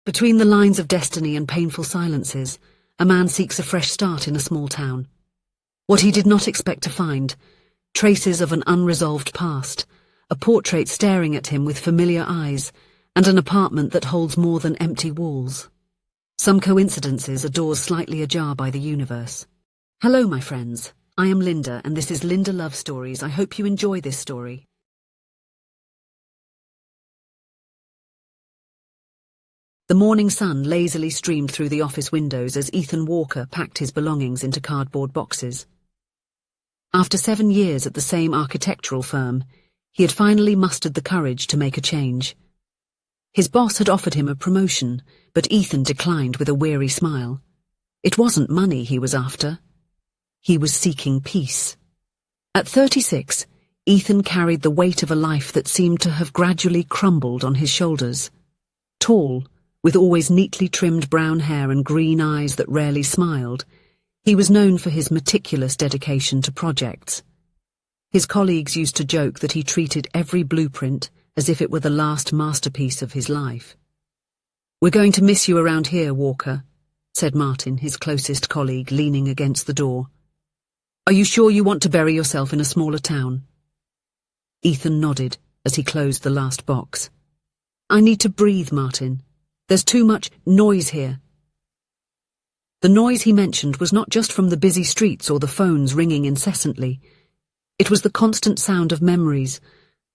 Between the lines of destiny and painful silences, a man seeks a fresh start in a small town. What he did not expect to find: traces of an unresolved past, a portrait staring at him with familiar eyes, and an apartment that holds more than empty walls. Some coincidences are doors slightly ajar by the universe. Hello, my friends. I am Linda, and this is Linda Love Stories. I hope you enjoy this story. The morning sun lazily streamed through the office windows as Ethan Walker packed his belongings into cardboard boxes. After 7 years at the same architectural firm, he had finally mustered the courage to make a change. His boss had offered him a promotion, but Ethan declined with a weary smile. It wasn't money he was after. He was seeking peace. At 36, Ethan carried the weight of a life that seemed to have gradually crumbled on his shoulders. Tall, with always neatly trimmed brown hair and green eyes that rarely smiled, he was known for his meticulous dedication to projects. His colleagues used to joke that he treated every blueprint as if it were the last masterpiece of his life. "We're going to miss you around here, Walker," said Martin, his closest colleague, leaning against the door. "Are you sure you want to bury yourself in a smaller town?" Ethan nodded as he closed the last box. "I need to breathe, Martin. There's too much noise here." The noise he mentioned was not just from the busy streets or the phones ringing incessantly. It was the constant sound of memories,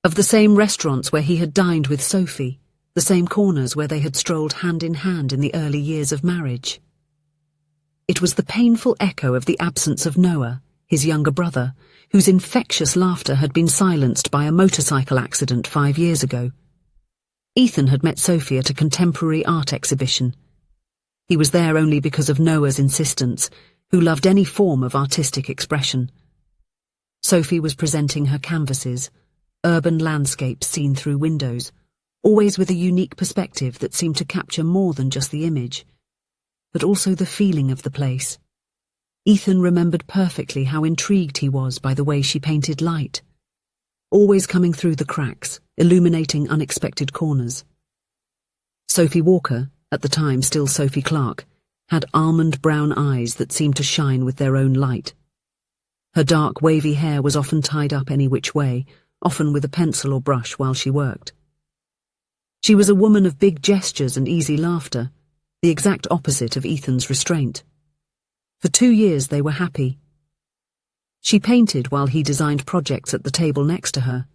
of the same restaurants where he had dined with Sophie, the same corners where they had strolled hand in hand in the early years of marriage. It was the painful echo of the absence of Noah, his younger brother, whose infectious laughter had been silenced by a motorcycle accident 5 years ago. Ethan had met Sophie at a contemporary art exhibition. He was there only because of Noah's insistence, who loved any form of artistic expression. Sophie was presenting her canvases, urban landscapes seen through windows, always with a unique perspective that seemed to capture more than just the image, but also the feeling of the place. Ethan remembered perfectly how intrigued he was by the way she painted light, always coming through the cracks, illuminating unexpected corners. Sophie Walker, at the time still Sophie Clark, had almond brown eyes that seemed to shine with their own light. Her dark, wavy hair was often tied up any which way, often with a pencil or brush while she worked. She was a woman of big gestures and easy laughter, the exact opposite of Ethan's restraint. For 2 years they were happy. She painted while he designed projects at the table next to her.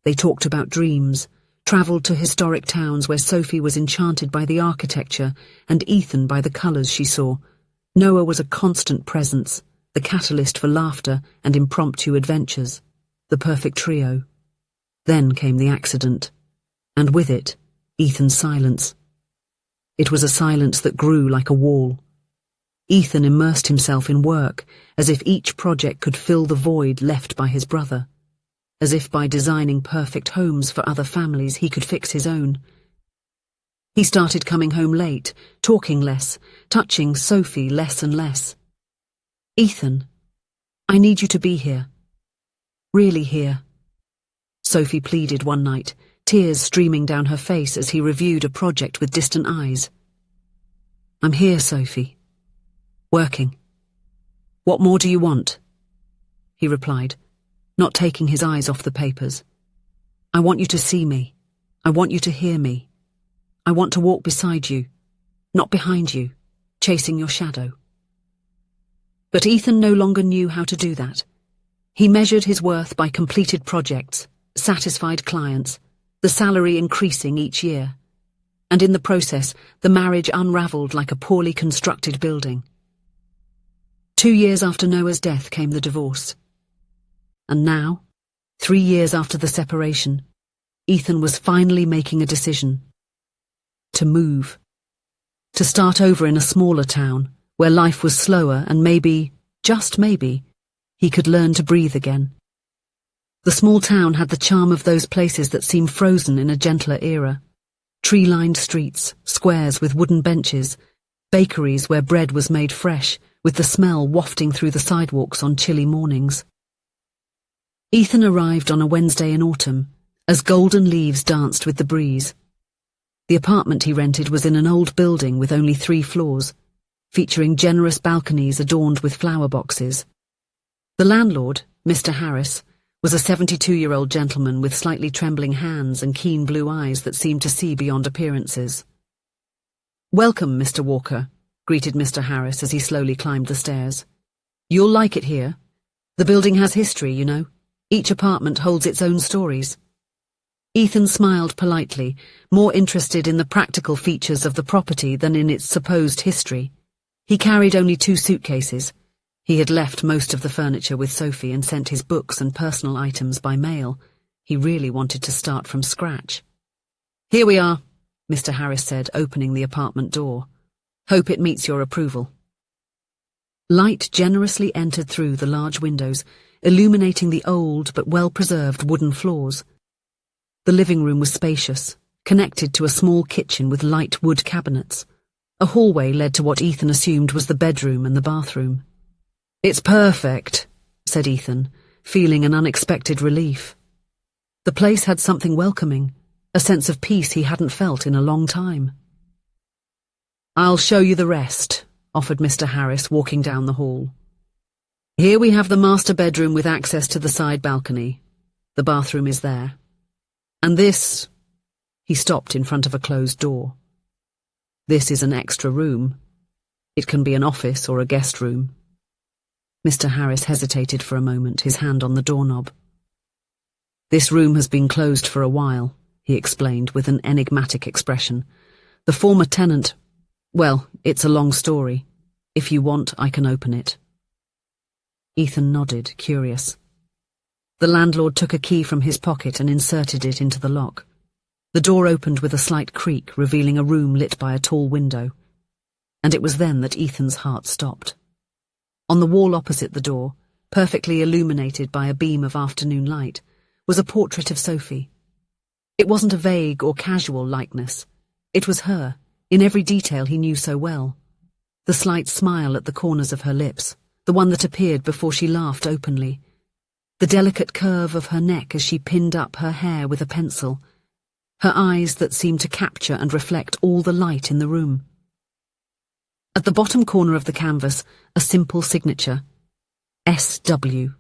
They talked about dreams, travelled to historic towns where Sophie was enchanted by the architecture and Ethan by the colours she saw. Noah was a constant presence, the catalyst for laughter and impromptu adventures, the perfect trio. Then came the accident, and with it, Ethan's silence. It was a silence that grew like a wall. Ethan immersed himself in work, as if each project could fill the void left by his brother, as if by designing perfect homes for other families he could fix his own. He started coming home late, talking less, touching Sophie less and less. "Ethan, I need you to be here. Really here," Sophie pleaded one night, tears streaming down her face as he reviewed a project with distant eyes. "I'm here, Sophie. Working. What more do you want?" he replied, not taking his eyes off the papers. "I want you to see me. I want you to hear me. I want to walk beside you, not behind you, chasing your shadow." But Ethan no longer knew how to do that. He measured his worth by completed projects, satisfied clients, the salary increasing each year. And in the process, the marriage unravelled like a poorly constructed building. 2 years after Noah's death came the divorce. And now, 3 years after the separation, Ethan was finally making a decision. To move. To start over in a smaller town, where life was slower and maybe, just maybe, he could learn to breathe again. The small town had the charm of those places that seem frozen in a gentler era. Tree-lined streets, squares with wooden benches, bakeries where bread was made fresh, with the smell wafting through the sidewalks on chilly mornings. Ethan arrived on a Wednesday in autumn, as golden leaves danced with the breeze. The apartment he rented was in an old building with only 3 floors, featuring generous balconies adorned with flower boxes. The landlord, Mr. Harris, was a 72-year-old gentleman with slightly trembling hands and keen blue eyes that seemed to see beyond appearances. "Welcome, Mr. Walker," greeted Mr. Harris as he slowly climbed the stairs. "You'll like it here. The building has history, you know. Each apartment holds its own stories." Ethan smiled politely, more interested in the practical features of the property than in its supposed history. He carried only 2 suitcases. He had left most of the furniture with Sophie and sent his books and personal items by mail. He really wanted to start from scratch. "Here we are," Mr. Harris said, opening the apartment door. "Hope it meets your approval." Light generously entered through the large windows, illuminating the old but well-preserved wooden floors. The living room was spacious, connected to a small kitchen with light wood cabinets. A hallway led to what Ethan assumed was the bedroom and the bathroom. "It's perfect," said Ethan, feeling an unexpected relief. The place had something welcoming, a sense of peace he hadn't felt in a long time. "I'll show you the rest," offered Mr. Harris, walking down the hall. "Here we have the master bedroom with access to the side balcony. The bathroom is there. And this—" he stopped in front of a closed door. "This is an extra room. It can be an office or a guest room." Mr. Harris hesitated for a moment, his hand on the doorknob. "This room has been closed for a while," he explained with an enigmatic expression. "The former tenant— well, it's a long story. If you want, I can open it." Ethan nodded, curious. The landlord took a key from his pocket and inserted it into the lock. The door opened with a slight creak, revealing a room lit by a tall window. And it was then that Ethan's heart stopped. On the wall opposite the door, perfectly illuminated by a beam of afternoon light, was a portrait of Sophie. It wasn't a vague or casual likeness. It was her, in every detail he knew so well. The slight smile at the corners of her lips, the one that appeared before she laughed openly. The delicate curve of her neck as she pinned up her hair with a pencil. Her eyes that seemed to capture and reflect all the light in the room. At the bottom corner of the canvas, a simple signature, S.W.,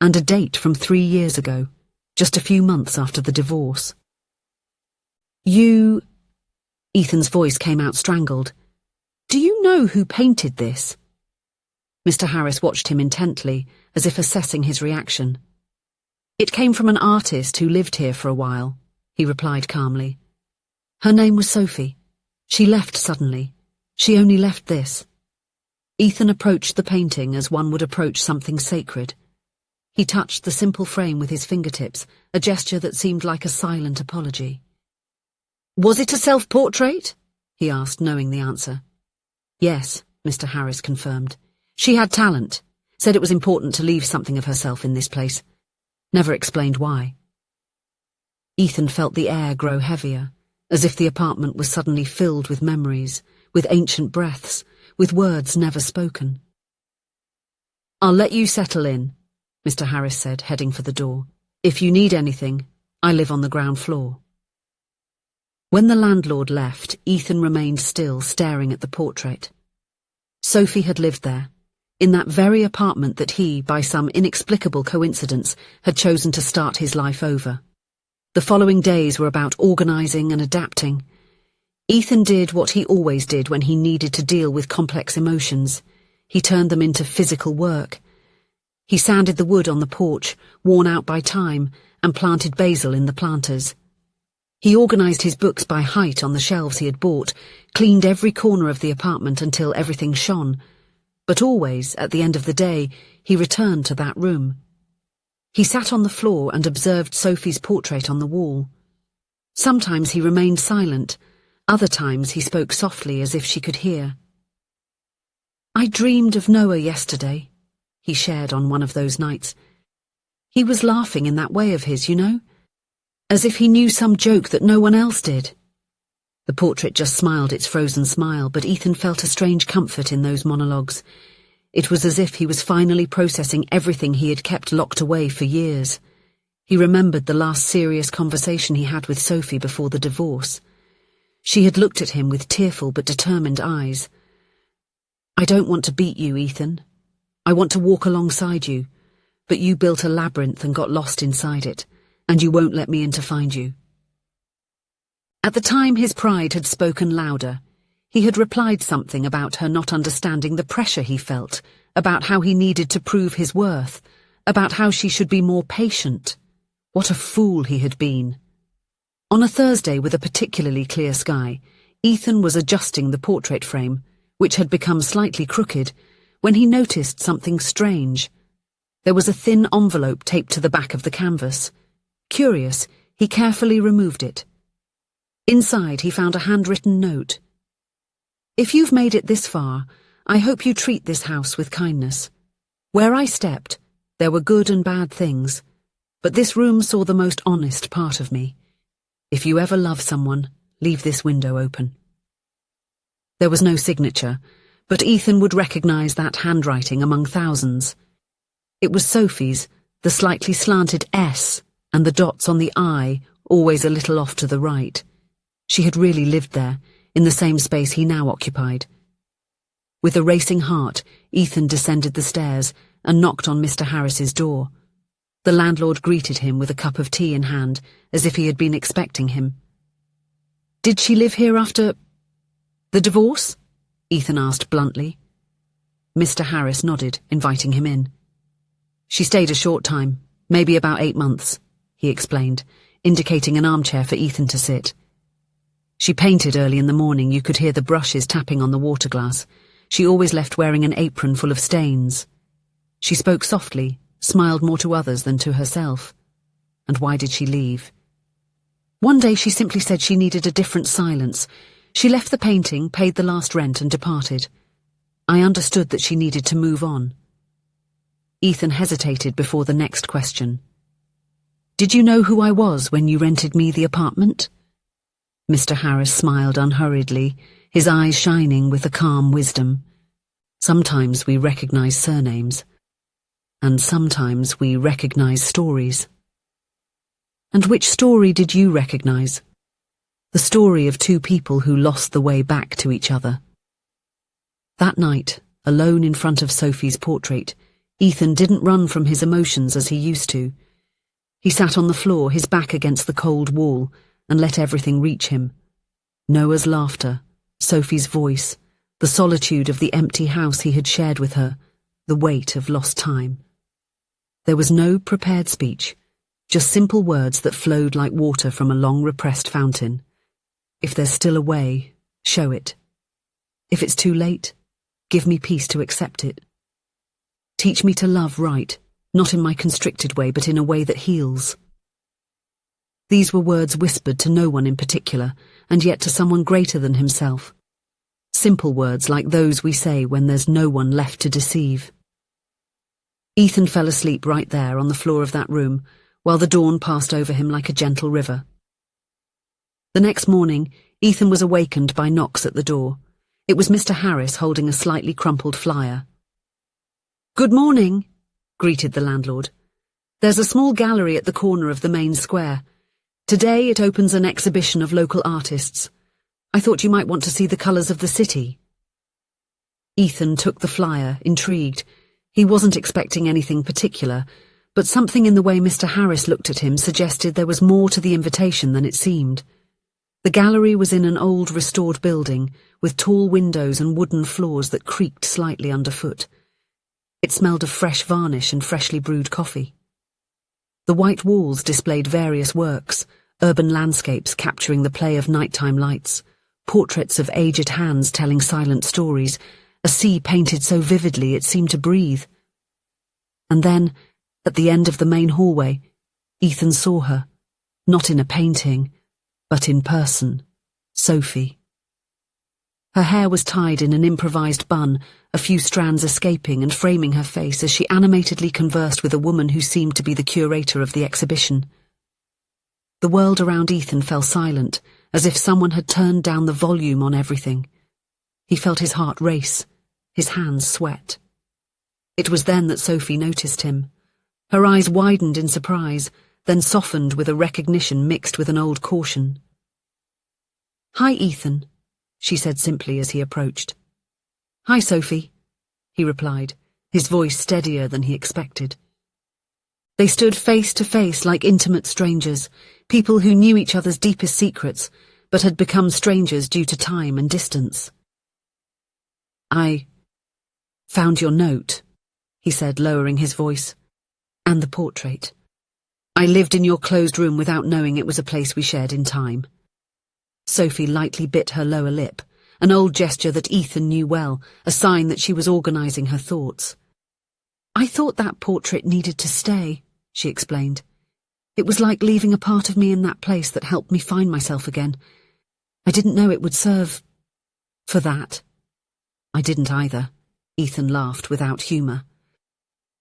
and a date from 3 years ago, just a few months after the divorce. "You—" Ethan's voice came out strangled. "Do you know who painted this?" Mr. Harris watched him intently, as if assessing his reaction. "It came from an artist who lived here for a while," he replied calmly. "Her name was Sophie. She left suddenly. She only left this." Ethan approached the painting as one would approach something sacred. He touched the simple frame with his fingertips, a gesture that seemed like a silent apology. "Was it a self-portrait?" he asked, knowing the answer. "Yes," Mr. Harris confirmed. "She had talent, said it was important to leave something of herself in this place. Never explained why." Ethan felt the air grow heavier, as if the apartment was suddenly filled with memories, with ancient breaths, with words never spoken. "I'll let you settle in," Mr. Harris said, heading for the door. "If you need anything, I live on the ground floor." When the landlord left, Ethan remained still, staring at the portrait. Sophie had lived there, in that very apartment that he, by some inexplicable coincidence, had chosen to start his life over. The following days were about organising and adapting. Ethan did what he always did when he needed to deal with complex emotions. He turned them into physical work. He sanded the wood on the porch, worn out by time, and planted basil in the planters. He organised his books by height on the shelves he had bought, cleaned every corner of the apartment until everything shone. But always, at the end of the day, he returned to that room. He sat on the floor and observed Sophie's portrait on the wall. Sometimes he remained silent, other times he spoke softly as if she could hear. "I dreamed of Noah yesterday," he shared on one of those nights. "He was laughing in that way of his, you know? As if he knew some joke that no one else did." The portrait just smiled its frozen smile, but Ethan felt a strange comfort in those monologues. It was as if he was finally processing everything he had kept locked away for years. He remembered the last serious conversation he had with Sophie before the divorce. She had looked at him with tearful but determined eyes. "I don't want to beat you, Ethan. I want to walk alongside you, but you built a labyrinth and got lost inside it, and you won't let me in to find you." At the time his pride had spoken louder. He had replied something about her not understanding the pressure he felt, about how he needed to prove his worth, about how she should be more patient. What a fool he had been. On a Thursday with a particularly clear sky, Ethan was adjusting the portrait frame, which had become slightly crooked, when he noticed something strange. There was a thin envelope taped to the back of the canvas. Curious, he carefully removed it. Inside he found a handwritten note. "If you've made it this far, I hope you treat this house with kindness. Where I stepped, there were good and bad things, but this room saw the most honest part of me. If you ever love someone, leave this window open." There was no signature, but Ethan would recognize that handwriting among thousands. It was Sophie's, the slightly slanted S and the dots on the I, always a little off to the right. She had really lived there, in the same space he now occupied. With a racing heart, Ethan descended the stairs and knocked on Mr. Harris's door. The landlord greeted him with a cup of tea in hand, as if he had been expecting him. "Did she live here after the divorce?" Ethan asked bluntly. Mr. Harris nodded, inviting him in. "She stayed a short time, maybe about 8 months," he explained, indicating an armchair for Ethan to sit. "She painted early in the morning. You could hear the brushes tapping on the water glass. She always left wearing an apron full of stains. She spoke softly, smiled more to others than to herself. And why did she leave? One day she simply said she needed a different silence. She left the painting, paid the last rent and departed. I understood that she needed to move on." Ethan hesitated before the next question. "Did you know who I was when you rented me the apartment?" Mr. Harris smiled unhurriedly, his eyes shining with a calm wisdom. "Sometimes we recognize surnames, and sometimes we recognize stories." "And which story did you recognize?" "The story of two people who lost the way back to each other." That night, alone in front of Sophie's portrait, Ethan didn't run from his emotions as he used to. He sat on the floor, his back against the cold wall, and let everything reach him. Noah's laughter, Sophie's voice, the solitude of the empty house he had shared with her, the weight of lost time. There was no prepared speech, just simple words that flowed like water from a long-repressed fountain. If there's still a way, show it. If it's too late, give me peace to accept it. Teach me to love right, not in my constricted way, but in a way that heals. These were words whispered to no one in particular, and yet to someone greater than himself. Simple words like those we say when there's no one left to deceive. Ethan fell asleep right there on the floor of that room, while the dawn passed over him like a gentle river. The next morning, Ethan was awakened by knocks at the door. It was Mr. Harris holding a slightly crumpled flyer. "Good morning," greeted the landlord. "There's a small gallery at the corner of the main square. Today it opens an exhibition of local artists. I thought you might want to see the colours of the city." Ethan took the flyer, intrigued. He wasn't expecting anything particular, but something in the way Mr. Harris looked at him suggested there was more to the invitation than it seemed. The gallery was in an old restored building, with tall windows and wooden floors that creaked slightly underfoot. It smelled of fresh varnish and freshly brewed coffee. The white walls displayed various works, urban landscapes capturing the play of nighttime lights, portraits of aged hands telling silent stories, a sea painted so vividly it seemed to breathe. And then, at the end of the main hallway, Ethan saw her, not in a painting, but in person, Sophie. Her hair was tied in an improvised bun, a few strands escaping and framing her face as she animatedly conversed with a woman who seemed to be the curator of the exhibition. The world around Ethan fell silent, as if someone had turned down the volume on everything. He felt his heart race, his hands sweat. It was then that Sophie noticed him. Her eyes widened in surprise, then softened with a recognition mixed with an old caution. "Hi, Ethan," she said simply as he approached. "Hi, Sophie," he replied, his voice steadier than he expected. They stood face to face like intimate strangers, people who knew each other's deepest secrets, but had become strangers due to time and distance. "I found your note," he said, lowering his voice, "and the portrait. I lived in your closed room without knowing it was a place we shared in time." Sophie lightly bit her lower lip, an old gesture that Ethan knew well, a sign that she was organizing her thoughts. "I thought that portrait needed to stay," she explained. "It was like leaving a part of me in that place that helped me find myself again. I didn't know it would serve for that." "I didn't either," Ethan laughed without humor.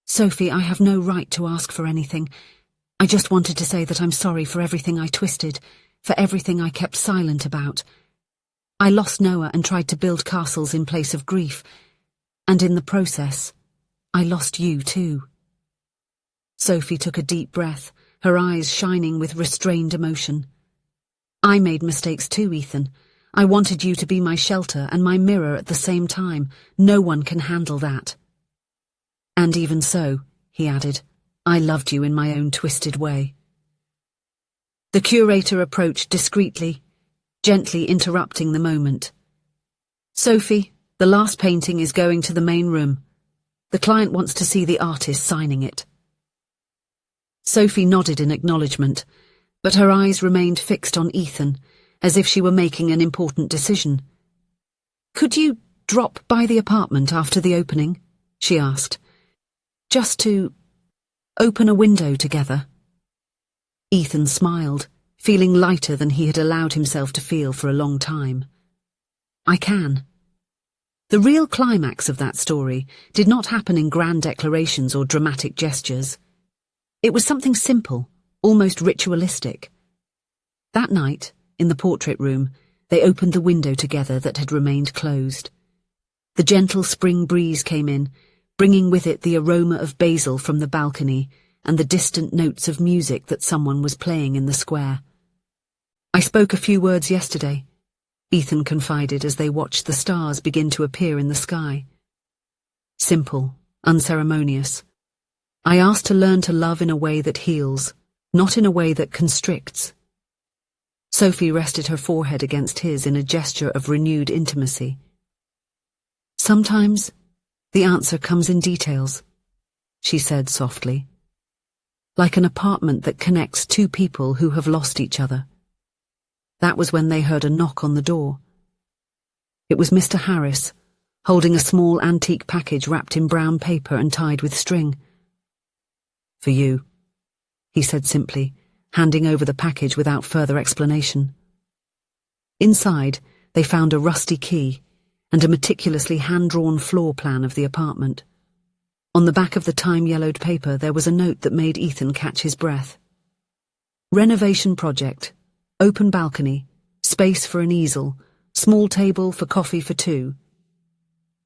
"Sophie, I have no right to ask for anything. I just wanted to say that I'm sorry for everything I twisted, for everything I kept silent about. I lost Noah and tried to build castles in place of grief, and in the process, I lost you too." Sophie took a deep breath, her eyes shining with restrained emotion. "I made mistakes too, Ethan. I wanted you to be my shelter and my mirror at the same time. No one can handle that. And even so," he added, "I loved you in my own twisted way." The curator approached discreetly, gently interrupting the moment. "Sophie, the last painting is going to the main room. The client wants to see the artist signing it." Sophie nodded in acknowledgement, but her eyes remained fixed on Ethan, as if she were making an important decision. "Could you drop by the apartment after the opening?" she asked. "Just to open a window together." Ethan smiled, feeling lighter than he had allowed himself to feel for a long time. "I can." The real climax of that story did not happen in grand declarations or dramatic gestures. It was something simple, almost ritualistic. That night, in the portrait room, they opened the window together that had remained closed. The gentle spring breeze came in, bringing with it the aroma of basil from the balcony and the distant notes of music that someone was playing in the square. "I spoke a few words yesterday," Ethan confided as they watched the stars begin to appear in the sky. "Simple, unceremonious. I asked to learn to love in a way that heals, not in a way that constricts." Sophie rested her forehead against his in a gesture of renewed intimacy. "Sometimes the answer comes in details," she said softly. "Like an apartment that connects two people who have lost each other." That was when they heard a knock on the door. It was Mr. Harris, holding a small antique package wrapped in brown paper and tied with string. "For you," he said simply, handing over the package without further explanation. Inside, they found a rusty key and a meticulously hand-drawn floor plan of the apartment. On the back of the time-yellowed paper there was a note that made Ethan catch his breath. "Renovation project. Open balcony. Space for an easel. Small table for coffee for two."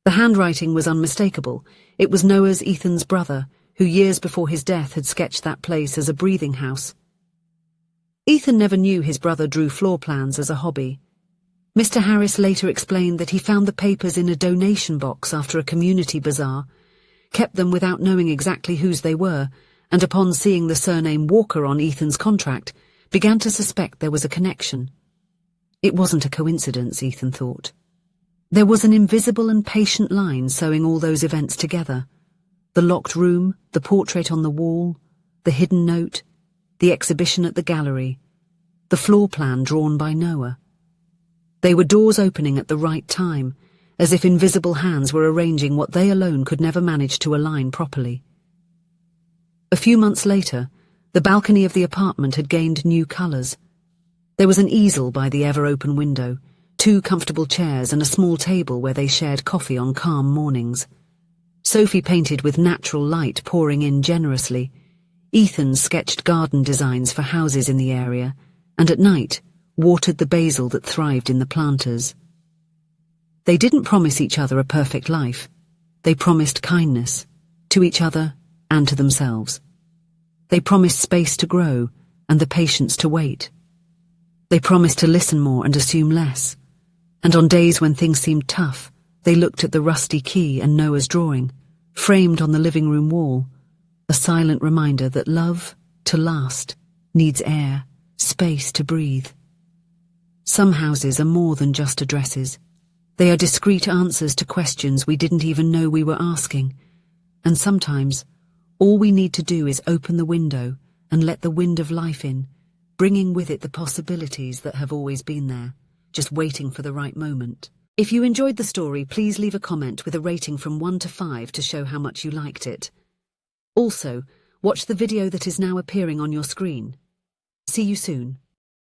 The handwriting was unmistakable. It was Noah's, Ethan's brother, who years before his death had sketched that place as a breathing house. Ethan never knew his brother drew floor plans as a hobby. Mr. Harris later explained that he found the papers in a donation box after a community bazaar, kept them without knowing exactly whose they were, and upon seeing the surname Walker on Ethan's contract, began to suspect there was a connection. It wasn't a coincidence, Ethan thought. There was an invisible and patient line sewing all those events together. The locked room, the portrait on the wall, the hidden note, the exhibition at the gallery, the floor plan drawn by Noah. They were doors opening at the right time, as if invisible hands were arranging what they alone could never manage to align properly. A few months later, the balcony of the apartment had gained new colours. There was an easel by the ever-open window, 2 comfortable chairs and a small table where they shared coffee on calm mornings. Sophie painted with natural light pouring in generously. Ethan sketched garden designs for houses in the area, and at night watered the basil that thrived in the planters. They didn't promise each other a perfect life. They promised kindness, to each other and to themselves. They promised space to grow and the patience to wait. They promised to listen more and assume less. And on days when things seemed tough, they looked at the rusty key and Noah's drawing, framed on the living room wall, a silent reminder that love, to last, needs air, space to breathe. Some houses are more than just addresses. They are discreet answers to questions we didn't even know we were asking. And sometimes, all we need to do is open the window and let the wind of life in, bringing with it the possibilities that have always been there, just waiting for the right moment. If you enjoyed the story, please leave a comment with a rating from 1 to 5 to show how much you liked it. Also, watch the video that is now appearing on your screen. See you soon.